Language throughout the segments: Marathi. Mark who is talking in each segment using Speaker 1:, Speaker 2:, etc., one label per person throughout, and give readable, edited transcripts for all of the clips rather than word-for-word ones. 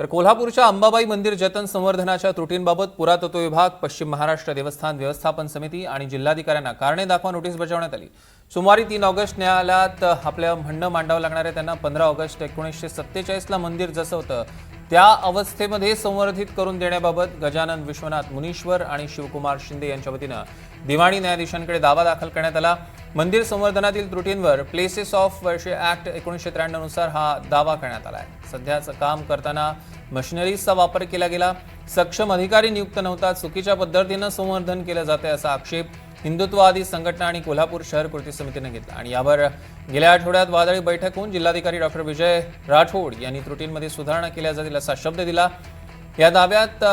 Speaker 1: तर कोल्हापूरच्या अंबाबाई मंदिर जतन संवर्धनाच्या त्रुटींबाबत पुरातत्व विभाग, पश्चिम महाराष्ट्र देवस्थान व्यवस्थापन समिती आणि जिल्हाधिकाऱ्यांना कारणे दाखवा नोटीस बजावण्यात आली। सोमवारी 3 ऑगस्ट न्यायालयात आपलं म्हणणं मांडावं लागणार आहे। त्यांना 15 ऑगस्ट 1947 ला मंदिर जसं होतं त्या अवस्थेमध्ये संवर्धित करून देण्याबाबत गजानन विश्वनाथ मुनीश्वर आणि शिवकुमार शिंदे यांच्या वतीनं दिवाणी न्यायाधीशांकडे दावा दाखल करण्यात आला। मंदिर संवर्धनातील त्रुटींवर प्लेसेस ऑफ वर्शिप ऍक्ट 1993 नुसार हा दावा करण्यात आला आहे। सध्याचं काम करताना मशिनरीजचा वापर केला गेला, सक्षम अधिकारी नियुक्त नव्हता, चुकीच्या पद्धतीनं संवर्धन केलं जाते असा आक्षेप हिंदुत्ववादी संघटना आणि कोल्हापूर शहर कृती समितीने घेतला आणि यावर गेल्या आठवड्यात वादळी बैठक होऊन जिल्हाधिकारी डॉक्टर विजय राठोड यांनी त्रुटींमध्ये सुधारणा केल्या जातील असा शब्द दिला। या दाव्यात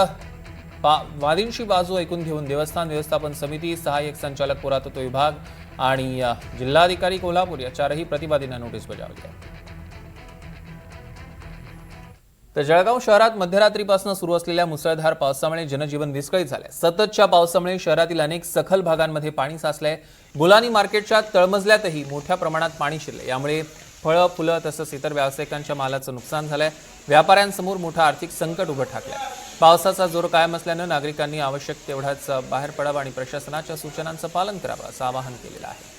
Speaker 1: वादींची बाजू ऐकून घेऊन देवस्थान व्यवस्थापन समिती, सहाय्यक संचालक पुरातत्व विभाग आणि जिल्हाधिकारी कोल्हापूर या चारही प्रतिवादींना नोटीस बजावली आहे। तर जळगाव शहरात मध्यरात्रीपासून सुरू असलेल्या मुसळधार पावसामुळे जनजीवन विस्कळीत झाले। सततच्या पावसामुळे शहरातील अनेक सखल भागांमध्ये पाणी साचले। गुलानी मार्केटच्या तळमजल्यातही मोठ्या प्रमाणात पाणी शिरले। यामुळे फळं, फुलं तसंच इतर व्यावसायिकांच्या मालाचं नुकसान झालंय। व्यापाऱ्यांसमोर मोठं आर्थिक संकट उभं ठाकलंय। पावसाचा जोर कायम असल्यानं नागरिकांनी आवश्यक तेवढाच बाहेर पडावं आणि प्रशासनाच्या सूचनांचं पालन करावं असं आवाहन केलेलं आहे।